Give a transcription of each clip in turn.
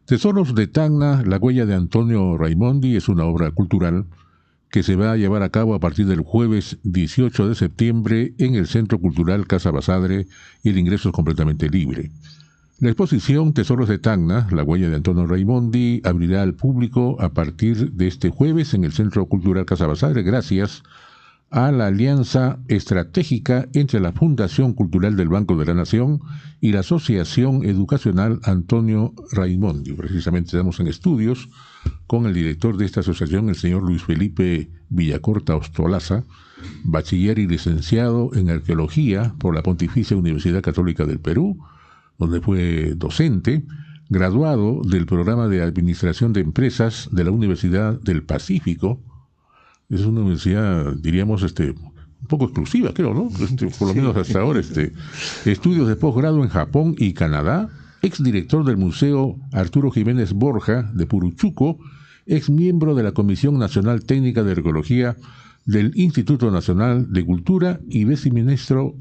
Tesoros de Tacna, la huella de Antonio Raimondi, es una obra cultural que se va a llevar a cabo a partir del jueves 18 de septiembre en el Centro Cultural Casa Basadre y el ingreso es completamente libre. La exposición Tesoros de Tacna, la huella de Antonio Raimondi, abrirá al público a partir de este jueves en el Centro Cultural Casa Basadre, gracias a la alianza estratégica entre la Fundación Cultural del Banco de la Nación y la Asociación Educacional Antonio Raimondi. Precisamente estamos en estudios con el director de esta asociación, el señor Luis Felipe Villacorta Ostolaza, bachiller y licenciado en Arqueología por la Pontificia Universidad Católica del Perú, donde fue docente, graduado del programa de Administración de Empresas de la Universidad del Pacífico. Es una universidad, diríamos, un poco exclusiva, creo, ¿no? Por lo menos hasta ahora. Estudios de posgrado en Japón y Canadá, exdirector del Museo Arturo Jiménez Borja de Puruchuco, ex miembro de la Comisión Nacional Técnica de Arqueología del Instituto Nacional de Cultura y viceministro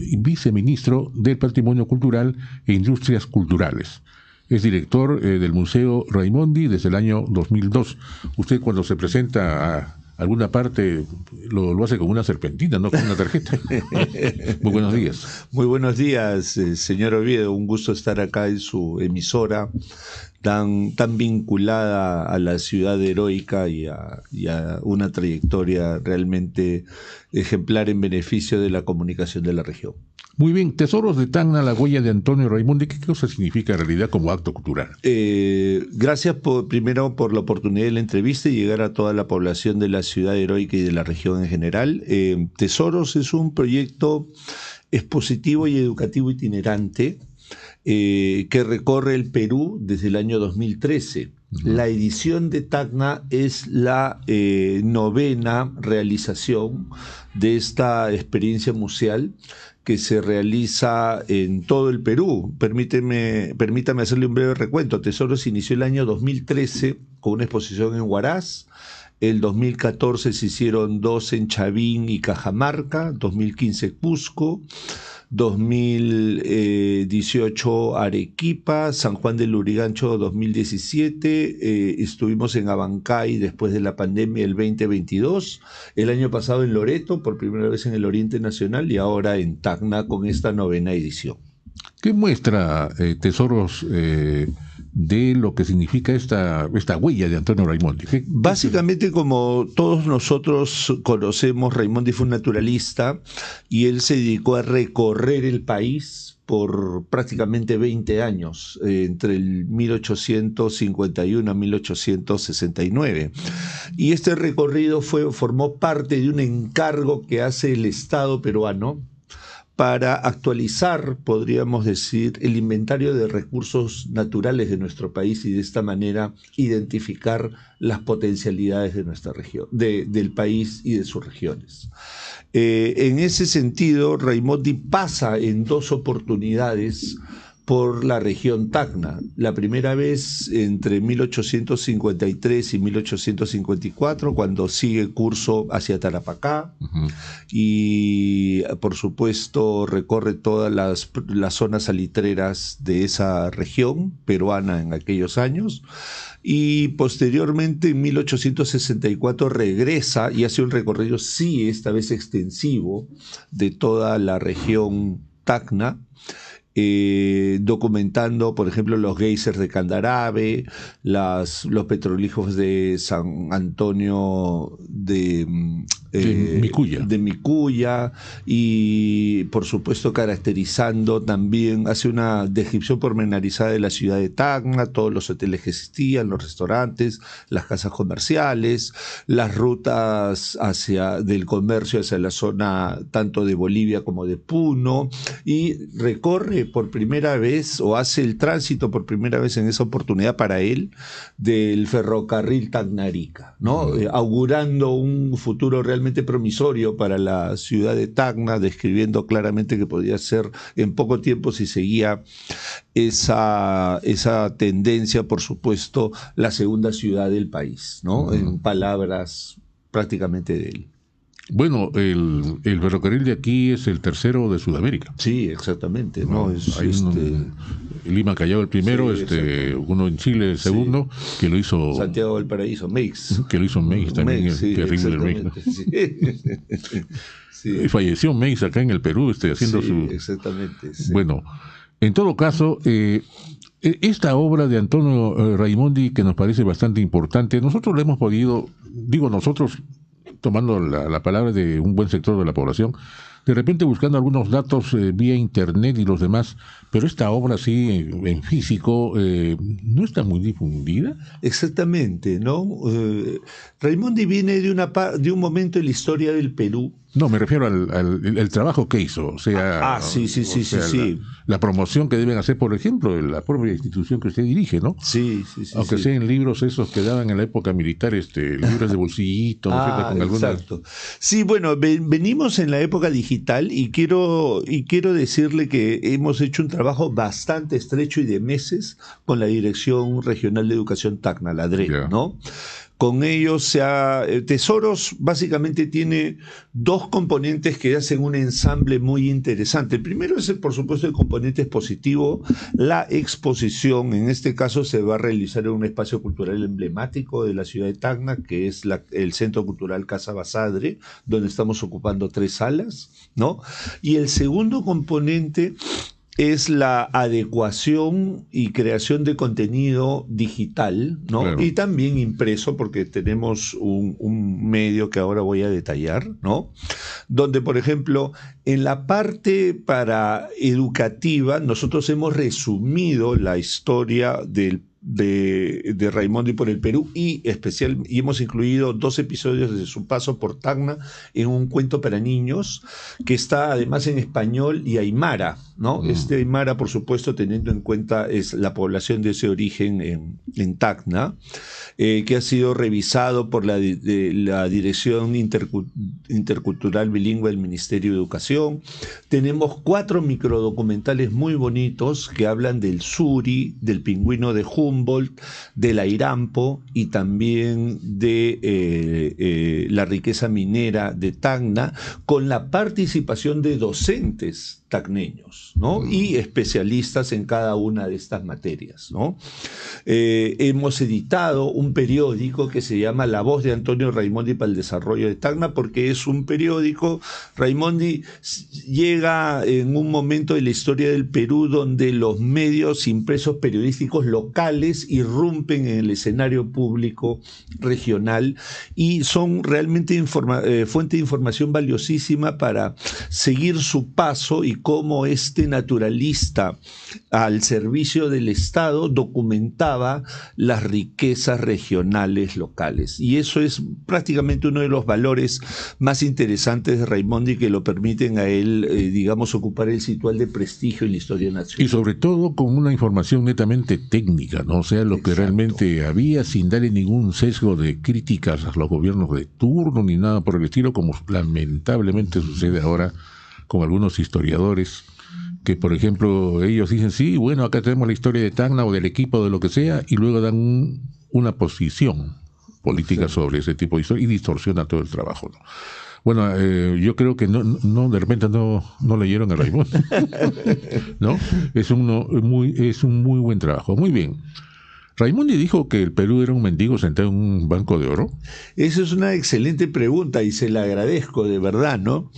del Patrimonio Cultural e Industrias Culturales. Es director del Museo Raimondi desde el año 2002. Usted, cuando se presenta a alguna parte, lo hace con una serpentina, no con una tarjeta. Muy buenos días. Muy buenos días, señor Oviedo. Un gusto estar acá en su emisora tan vinculada a la ciudad heroica y a una trayectoria realmente ejemplar en beneficio de la comunicación de la región. Muy bien, Tesoros de Tacna, la huella de Antonio Raimondi, ¿qué cosa significa en realidad como acto cultural? Gracias primero por la oportunidad de la entrevista y llegar a toda la población de la ciudad heroica y de la región en general. Tesoros es un proyecto expositivo y educativo itinerante que recorre el Perú desde el año 2013. La edición de Tacna es la novena realización de esta experiencia museal que se realiza en todo el Perú. Permítame hacerle un breve recuento. Tesoros inició el año 2013 con una exposición en Huaraz. El 2014 se hicieron 2 en Chavín y Cajamarca, 2015 Cusco, 2018 Arequipa, San Juan del Lurigancho 2017, estuvimos en Abancay después de la pandemia el 2022, el año pasado en Loreto, por primera vez en el Oriente Nacional, y ahora en Tacna con esta novena edición. ¿Qué muestra Tesoros de lo que significa esta huella de Antonio Raimondi? Básicamente, como todos nosotros conocemos, Raimondi fue un naturalista y él se dedicó a recorrer el país por prácticamente 20 años, entre el 1851 a 1869. Y este recorrido formó parte de un encargo que hace el Estado peruano para actualizar, podríamos decir, el inventario de recursos naturales de nuestro país y de esta manera identificar las potencialidades de nuestra región, del país y de sus regiones. En ese sentido, Raimondi pasa en 2 oportunidades por la región Tacna. La primera vez entre 1853 y 1854, cuando sigue curso hacia Tarapacá, y por supuesto recorre todas las zonas salitreras de esa región peruana en aquellos años, y posteriormente en 1864 regresa y hace un recorrido, sí, esta vez extensivo, de toda la región Tacna, documentando, por ejemplo, los geysers de Candarave, los petroglifos de San Antonio de Micuya, y por supuesto caracterizando también, hace una descripción pormenorizada de la ciudad de Tacna, todos los hoteles que existían, los restaurantes, las casas comerciales, las rutas del comercio hacia la zona tanto de Bolivia como de Puno, y recorre por primera vez, o hace el tránsito por primera vez en esa oportunidad para él, del ferrocarril Tacna-Arica, ¿no? Augurando un futuro realmente promisorio para la ciudad de Tacna, describiendo claramente que podía ser en poco tiempo, si seguía esa tendencia, por supuesto, la segunda ciudad del país, ¿no? En palabras prácticamente de él. Bueno, el ferrocarril de aquí es el tercero de Sudamérica. Sí, exactamente. No, Hay Lima Callao el primero, sí, uno en Chile el segundo, que lo hizo Santiago del Paraíso, Meix. Que lo hizo Meix también, Meix, sí, terrible el Meix, ¿no? Sí. Sí. Falleció Meix acá en el Perú, haciendo Sí, su... exactamente. Sí. Bueno, en todo caso, esta obra de Antonio Raimondi, que nos parece bastante importante, nosotros la hemos podido, digo nosotros, tomando la palabra de un buen sector de la población, de repente buscando algunos datos vía internet y los demás, pero esta obra sí, en físico, no está muy difundida. Exactamente, ¿no? Raimondi viene de un momento en la historia del Perú. No, me refiero al trabajo que hizo, o sea, Sí. La promoción que deben hacer, por ejemplo, en la propia institución que usted dirige, ¿no? Sí. Aunque sea en libros esos que daban en la época militar, libros de bolsillito, ¿no? Con exacto. Sí, bueno, venimos en la época digital y quiero decirle que hemos hecho un trabajo bastante estrecho y de meses con la Dirección Regional de Educación Tacna, la DRE, ¿no? Con ellos Tesoros básicamente tiene dos componentes que hacen un ensamble muy interesante. El primero es, por supuesto, el componente expositivo, la exposición. En este caso se va a realizar en un espacio cultural emblemático de la ciudad de Tacna, que es el Centro Cultural Casa Basadre, donde estamos ocupando 3 salas, ¿no? Y el segundo componente es la adecuación y creación de contenido digital, ¿no? Claro. Y también impreso, porque tenemos un medio que ahora voy a detallar, ¿no? Donde, por ejemplo, en la parte para educativa, nosotros hemos resumido la historia de Raimondi por el Perú y hemos incluido 2 episodios de su paso por Tacna en un cuento para niños que está además en español y aymara, ¿no? Aymara, por supuesto, teniendo en cuenta es la población de ese origen en Tacna, que ha sido revisado por la Dirección Intercultural Bilingüe del Ministerio de Educación. Tenemos 4 microdocumentales muy bonitos que hablan del Suri, del pingüino de Humboldt, del airampo y también de la riqueza minera de Tacna, con la participación de docentes tacneños, ¿no? Y especialistas en cada una de estas materias, ¿no? Hemos editado un periódico que se llama La Voz de Antonio Raimondi para el Desarrollo de Tacna, porque es un periódico. Raimondi llega en un momento de la historia del Perú donde los medios impresos periodísticos locales irrumpen en el escenario público regional y son realmente fuente de información valiosísima para seguir su paso y cómo este naturalista al servicio del Estado documentaba las riquezas regionales locales. Y eso es prácticamente uno de los valores más interesantes de Raimondi que lo permiten a él, digamos, ocupar el situal de prestigio en la historia nacional. Y sobre todo con una información netamente técnica, ¿no? O sea, lo que realmente había, sin darle ningún sesgo de críticas a los gobiernos de turno ni nada por el estilo, como lamentablemente sucede ahora con algunos historiadores que, por ejemplo, ellos dicen, sí, bueno, acá tenemos la historia de Tacna o del equipo, de lo que sea, y luego dan una posición política sobre ese tipo de historia y distorsiona todo el trabajo, ¿no? Bueno, yo creo que no de repente no leyeron a Raimondi, ¿no? Es un muy buen trabajo. Muy bien. Raimondi dijo que el Perú era un mendigo sentado en un banco de oro. Esa es una excelente pregunta y se la agradezco de verdad, ¿no?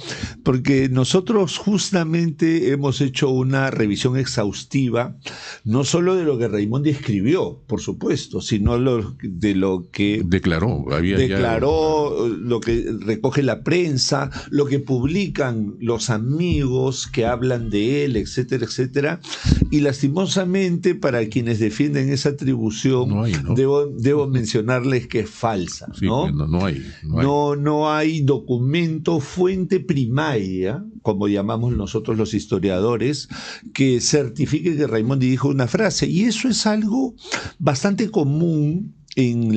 Porque nosotros justamente hemos hecho una revisión exhaustiva, no solo de lo que Raimondi escribió, por supuesto, sino de lo que declaró, lo que recoge la prensa, lo que publican los amigos que hablan de él, etcétera, etcétera. Y lastimosamente, para quienes defienden esa atribución, no hay, ¿no? Debo mencionarles que es falsa, sí, ¿no? No hay documento, fuente primaria, como llamamos nosotros los historiadores, que certifique que Raimondi dijo una frase. Y eso es algo bastante común en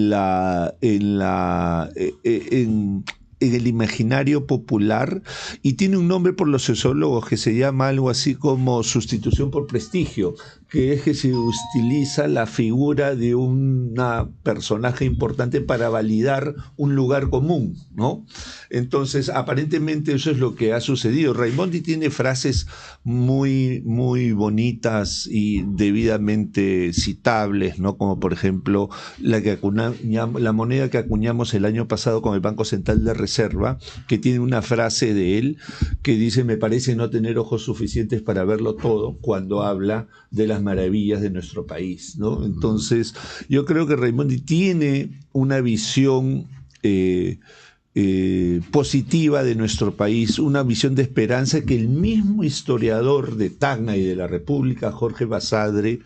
el imaginario popular y tiene un nombre por los sociólogos que se llama algo así como sustitución por prestigio, que es que se utiliza la figura de un personaje importante para validar un lugar común, ¿no? Entonces, aparentemente eso es lo que ha sucedido. Raimondi tiene frases muy, muy bonitas y debidamente citables, ¿no? Como por ejemplo la moneda que acuñamos el año pasado con el Banco Central de Reserva, que tiene una frase de él que dice: me parece no tener ojos suficientes para verlo todo, cuando habla de las maravillas de nuestro país, ¿no? Entonces, yo creo que Raimondi tiene una visión positiva de nuestro país, una visión de esperanza que el mismo historiador de Tacna y de la República, Jorge Basadre,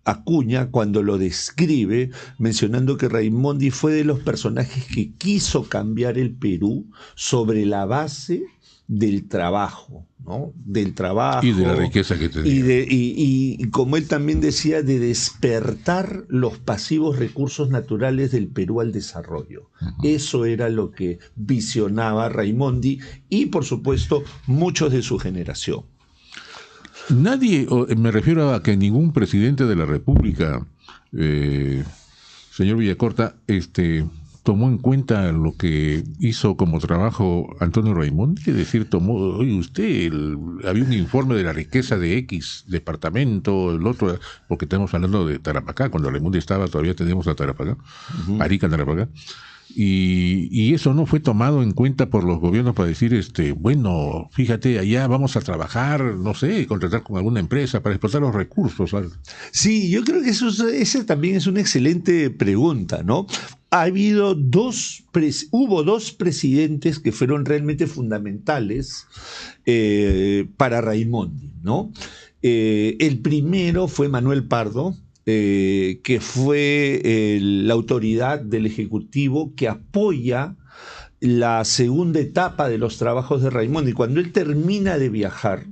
acuña cuando lo describe, mencionando que Raimondi fue de los personajes que quiso cambiar el Perú sobre la base del trabajo, ¿no? Del trabajo. Y de la riqueza que tenía. Y como él también decía, de despertar los pasivos recursos naturales del Perú al desarrollo. Eso era lo que visionaba Raimondi y, por supuesto, muchos de su generación. Nadie, me refiero a que ningún presidente de la República, señor Villacorta, tomó en cuenta lo que hizo como trabajo Antonio Raimondi, es decir, oye, usted, había un informe de la riqueza de X departamento, el otro, porque estamos hablando de Tarapacá, cuando Raimondi estaba, todavía tenemos a Tarapacá, Arica, Tarapacá, y eso no fue tomado en cuenta por los gobiernos para decir, bueno, fíjate, allá vamos a trabajar, no sé, contratar con alguna empresa para explotar los recursos. Sí, yo creo que esa también es una excelente pregunta, ¿no? Hubo dos presidentes que fueron realmente fundamentales para Raimondi, ¿no? El primero fue Manuel Pardo, que fue la autoridad del Ejecutivo que apoya la segunda etapa de los trabajos de Raimondi. Cuando él termina de viajar,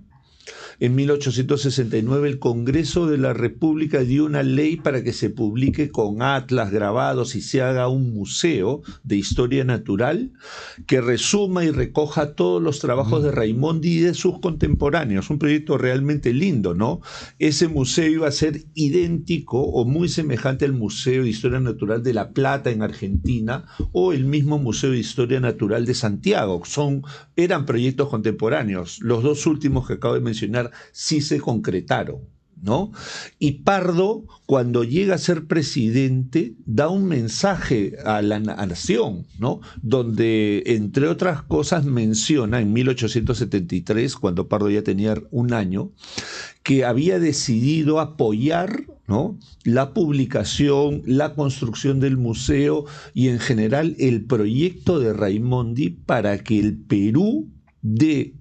en 1869 el Congreso de la República dio una ley para que se publique con atlas grabados y se haga un museo de historia natural que resuma y recoja todos los trabajos de Raimondi y de sus contemporáneos. Un proyecto realmente lindo, ¿no? Ese museo iba a ser idéntico o muy semejante al Museo de Historia Natural de La Plata en Argentina o el mismo Museo de Historia Natural de Santiago. Eran proyectos contemporáneos. Los dos últimos que acabo de mencionar sí se concretaron, ¿no? Y Pardo, cuando llega a ser presidente, da un mensaje a la nación, ¿no? Donde, entre otras cosas, menciona en 1873, cuando Pardo ya tenía un año, que había decidido apoyar, ¿no?, la publicación, la construcción del museo y en general el proyecto de Raimondi para que el Perú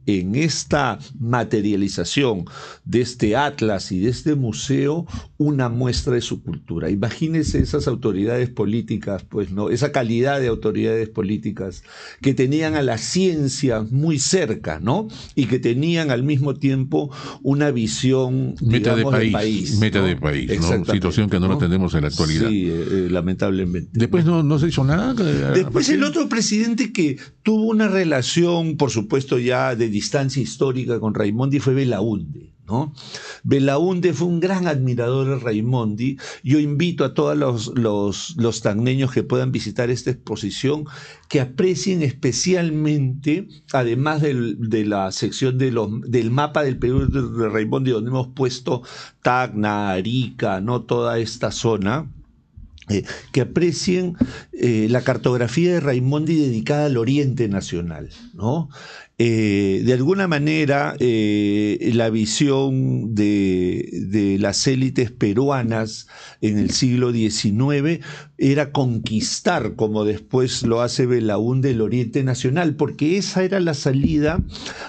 en esta materialización de este atlas y de este museo, una muestra de su cultura. Imagínense esas autoridades políticas, pues, ¿no? Esa calidad de autoridades políticas que tenían a la ciencia muy cerca, ¿no? Y que tenían al mismo tiempo una visión, meta digamos, de país, meta, ¿no?, de país, ¿no? Situación que no la tenemos en la actualidad. Sí, lamentablemente. Después no se hizo nada. Después el otro presidente que tuvo una relación, por supuesto, ya de distancia histórica con Raimondi fue Belaúnde, ¿no? Belaúnde fue un gran admirador de Raimondi. Yo invito a todos los tacneños que puedan visitar esta exposición que aprecien especialmente, además de la sección del mapa del Perú de Raimondi, donde hemos puesto Tacna, Arica, ¿no?, toda esta zona, que aprecien la cartografía de Raimondi dedicada al Oriente Nacional, ¿no? De alguna manera, la visión de las élites peruanas en el siglo XIX era conquistar, como después lo hace Belaúnde, el Oriente Nacional, porque esa era la salida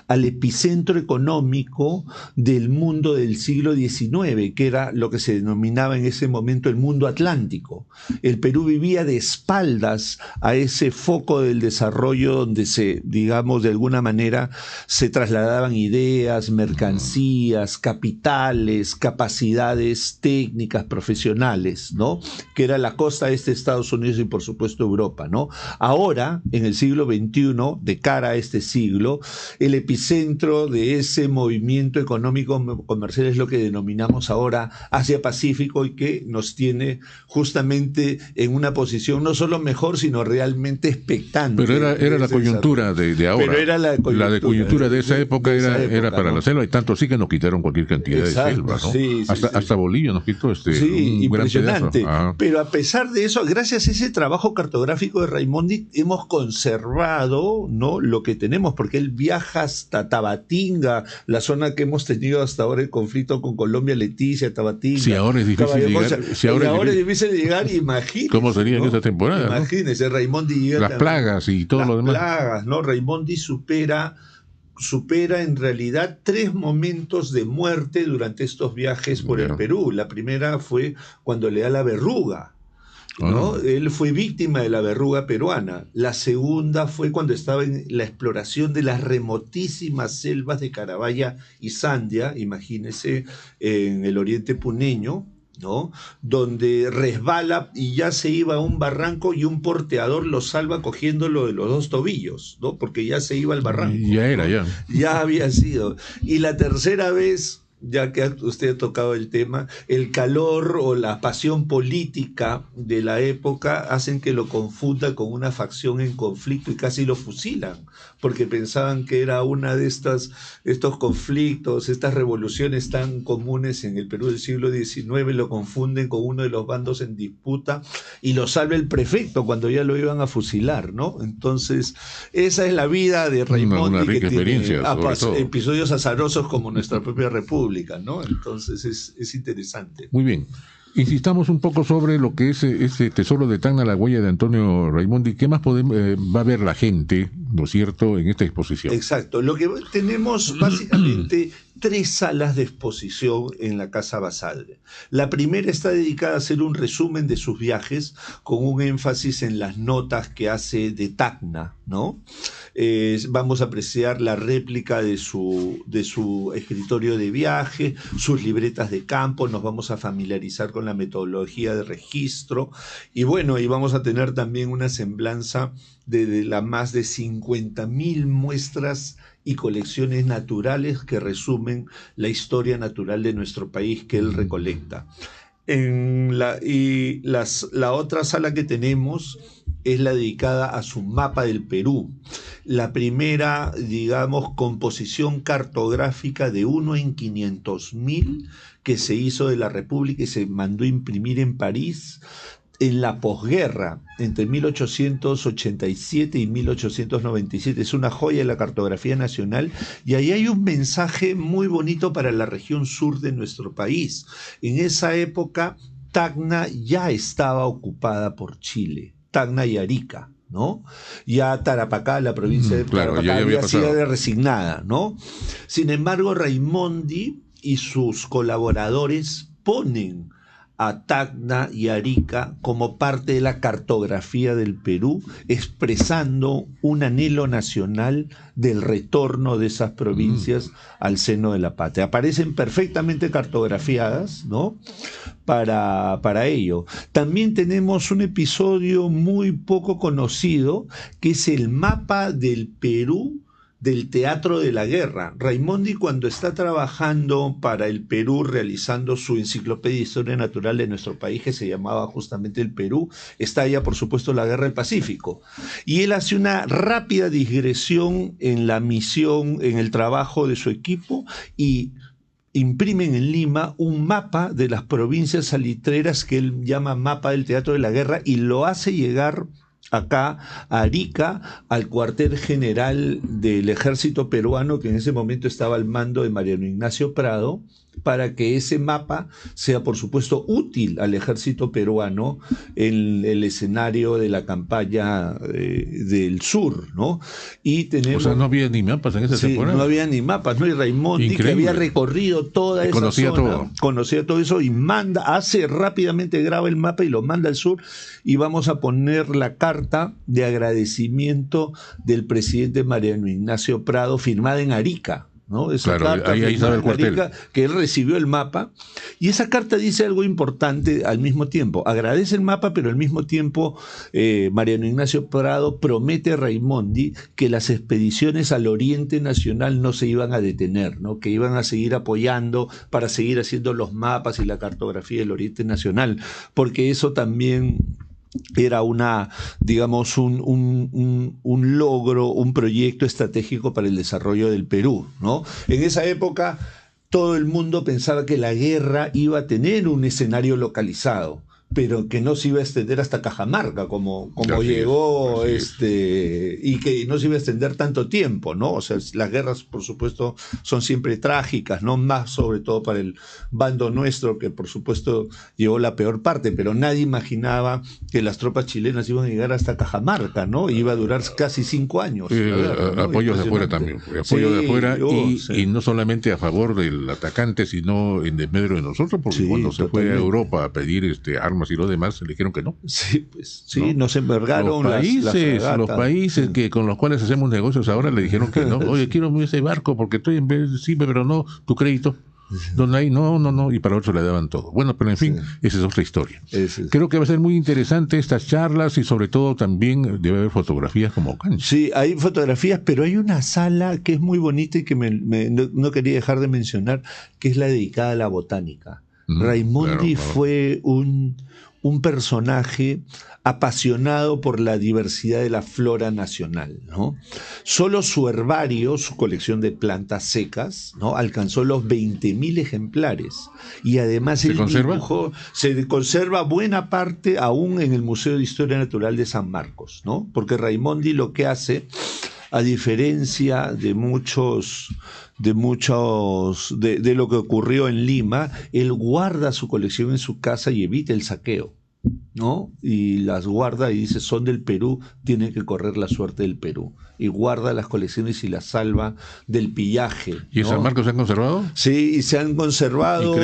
al epicentro económico del mundo del siglo XIX, que era lo que se denominaba en ese momento el mundo atlántico. El Perú vivía de espaldas a ese foco del desarrollo donde se, digamos, de alguna manera manera se trasladaban ideas, mercancías, capitales, capacidades técnicas, profesionales, ¿no? Que era la costa este de Estados Unidos y por supuesto Europa, ¿no? Ahora, en el siglo XXI, de cara a este siglo, el epicentro de ese movimiento económico comercial es lo que denominamos ahora Asia-Pacífico y que nos tiene justamente en una posición no solo mejor, sino realmente expectante. Pero era la coyuntura de ahora. Pero era la coyuntura de esa época, era para, ¿no?, la selva, y tanto sí que nos quitaron cualquier cantidad de selva, ¿no? Sí, hasta Bolivia nos quitó un impresionante. Gran pedazo. Pero a pesar de eso, gracias a ese trabajo cartográfico de Raimondi, hemos conservado, ¿no?, lo que tenemos, porque él viaja hasta Tabatinga, la zona que hemos tenido hasta ahora el conflicto con Colombia, Leticia, Tabatinga. Si ahora es difícil llegar. Si ahora es difícil llegar, imagínese. ¿Cómo sería, ¿no?, en esa temporada? Imagínese, ¿no? Raimondi llega. Las plagas y todo lo demás. Las plagas, ¿no? Raimondi supera en realidad 3 momentos de muerte durante estos viajes por el Perú. La primera fue cuando le da la verruga, ¿no? Él fue víctima de la verruga peruana. La segunda fue cuando estaba en la exploración de las remotísimas selvas de Carabaya y Sandia, imagínese, en el oriente puneño, ¿no?, donde resbala y ya se iba a un barranco y un porteador lo salva cogiéndolo de los 2 tobillos, ¿no?, porque ya se iba al barranco. Ya era, ¿no? Ya había sido. Y la tercera vez, ya que usted ha tocado el tema, el calor o la pasión política de la época hacen que lo confunda con una facción en conflicto y casi lo fusilan, porque pensaban que era una de estos conflictos, estas revoluciones tan comunes en el Perú del siglo XIX, lo confunden con uno de los bandos en disputa y lo salva el prefecto cuando ya lo iban a fusilar, ¿no? Entonces, esa es la vida de Raimondi, una rica que tiene experiencia, episodios azarosos como nuestra propia república, ¿no? Entonces es interesante. Muy bien. Insistamos un poco sobre lo que es ese tesoro de Tacna, la huella de Antonio Raimondi. ¿Qué más va a ver la gente, ¿no es cierto?, en esta exposición? Exacto. Lo que tenemos básicamente 3 salas de exposición en la Casa Basadre. La primera está dedicada a hacer un resumen de sus viajes con un énfasis en las notas que hace de Tacna, ¿no? Vamos a apreciar la réplica de su escritorio de viaje, sus libretas de campo, nos vamos a familiarizar con la metodología de registro y bueno, y vamos a tener también una semblanza de las más de 50.000 muestras y colecciones naturales que resumen la historia natural de nuestro país que él recolecta. La otra sala que tenemos es la dedicada a su mapa del Perú. La primera, digamos, composición cartográfica de 1 en 500.000 que se hizo de la República y se mandó a imprimir en París en la posguerra, entre 1887 y 1897. Es una joya de la cartografía nacional y ahí hay un mensaje muy bonito para la región sur de nuestro país. En esa época, Tacna ya estaba ocupada por Chile, Tacna y Arica, ¿no? Ya Tarapacá, la provincia de Tarapacá, había sido resignada, ¿no? Sin embargo, Raimondi y sus colaboradores ponen a Tacna y Arica como parte de la cartografía del Perú, expresando un anhelo nacional del retorno de esas provincias al seno de la patria. Aparecen perfectamente cartografiadas, ¿no?, para ello. También tenemos un episodio muy poco conocido, que es el mapa del Perú del teatro de la guerra. Raimondi, cuando está trabajando para el Perú, realizando su enciclopedia de historia natural de nuestro país, que se llamaba justamente El Perú, está allá, por supuesto, la Guerra del Pacífico. Y él hace una rápida digresión en la misión, en el trabajo de su equipo, y imprimen en Lima un mapa de las provincias salitreras que él llama mapa del teatro de la guerra, y lo hace llegar acá a Arica, al cuartel general del ejército peruano, que en ese momento estaba al mando de Mariano Ignacio Prado, para que ese mapa sea, por supuesto, útil al ejército peruano en el escenario de la campaña del sur, ¿no? Y tenemos, o sea, no había ni mapas en esa temporada. No había ni mapas, ¿no? Y Raimondi, que había recorrido toda esa zona, conocía todo eso y rápidamente graba el mapa y lo manda al sur, y vamos a poner la carta de agradecimiento del presidente Mariano Ignacio Prado firmada en Arica, ¿no? Esa carta ahí sabe el cuartel. Arica, que él recibió el mapa, y esa carta dice algo importante al mismo tiempo. Agradece el mapa, pero al mismo tiempo Mariano Ignacio Prado promete a Raimondi que las expediciones al Oriente Nacional no se iban a detener, ¿no? Que iban a seguir apoyando para seguir haciendo los mapas y la cartografía del Oriente Nacional, porque eso también era digamos, un logro, un proyecto estratégico para el desarrollo del Perú, ¿no? En esa época todo el mundo pensaba que la guerra iba a tener un escenario localizado, pero que no se iba a extender hasta Cajamarca, como llegó, y que no se iba a extender tanto tiempo, ¿no? O sea, las guerras, por supuesto, son siempre trágicas, ¿no? Más sobre todo para el bando nuestro, que por supuesto llevó la peor parte, pero nadie imaginaba que las tropas chilenas iban a llegar hasta Cajamarca, ¿no? Iba a durar casi 5 años. ¿no? Apoyos de afuera también, de afuera, y no solamente a favor del atacante, sino en desmedro de nosotros, porque cuando se fue a Europa a pedir armas y lo demás, le dijeron que no. Sí, pues sí, nos embargaron los países que con los cuales hacemos negocios ahora le dijeron que no. Oye, quiero ese barco porque estoy en vez de sí, pero no, tu crédito. Donde hay, no, y para otros le daban todo. Bueno, pero en fin, esa es otra historia. Creo que va a ser muy interesante estas charlas, y sobre todo también debe haber fotografías como cancha. Sí, hay fotografías, pero hay una sala que es muy bonita y que no quería dejar de mencionar, que es la dedicada a la botánica. Raimondi fue un personaje apasionado por la diversidad de la flora nacional, ¿no? Solo su herbario, su colección de plantas secas, ¿no? Alcanzó los 20.000 ejemplares, y además se conserva buena parte aún en el Museo de Historia Natural de San Marcos, ¿no? Porque Raimondi lo que hace, a diferencia de lo que ocurrió en Lima, él guarda su colección en su casa y evita el saqueo, ¿no? Y las guarda y dice, son del Perú, tienen que correr la suerte del Perú. Y guarda las colecciones y las salva del pillaje, ¿no? ¿Y en San Marcos se han conservado? Sí, y se han conservado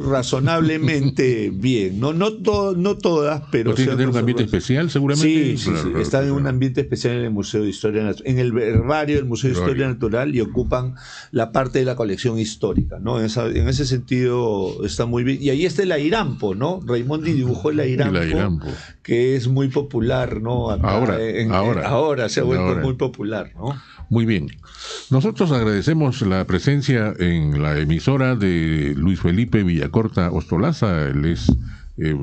razonablemente bien. No todas, pero tiene que tener un ambiente especial, seguramente. Sí, están en un ambiente especial en el Museo de Historia Natural, en el herbario del Museo de Historia Natural, y ocupan la parte de la colección histórica, ¿no? En ese sentido está muy bien. Y ahí está el airampo, ¿no? Raimondi dibujó el airampo, que es muy popular, ¿no? Acá, ahora se ha vuelto muy popular, ¿no? Muy bien. Nosotros agradecemos la presencia en la emisora de Luis Felipe Villacorta Ostolaza. Él es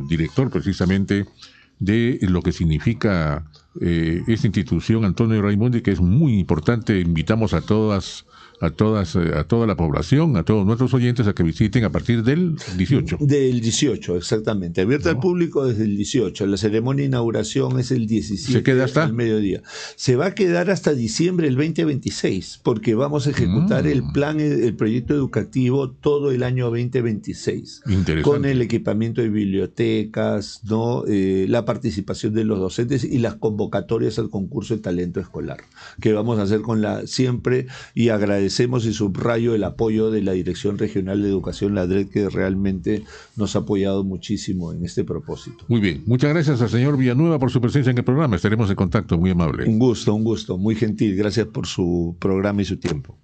director precisamente de lo que significa esta institución Antonio Raimondi, que es muy importante. Invitamos a toda la población, a todos nuestros oyentes, a que visiten a partir del 18. Del 18, exactamente. Abierta al público desde el 18. La ceremonia de inauguración es el 17. ¿Se queda hasta? Al mediodía. Se va a quedar hasta diciembre del 2026, porque vamos a ejecutar el proyecto educativo todo el año 2026. Interesante. Con el equipamiento de bibliotecas, ¿no? La participación de los docentes y las convocatorias al concurso de talento escolar, que vamos a hacer siempre, y agradecemos y subrayo el apoyo de la Dirección Regional de Educación, la DRED, que realmente nos ha apoyado muchísimo en este propósito. Muy bien, muchas gracias al señor Villanueva por su presencia en el programa. Estaremos en contacto, muy amable. Un gusto, muy gentil. Gracias por su programa y su tiempo.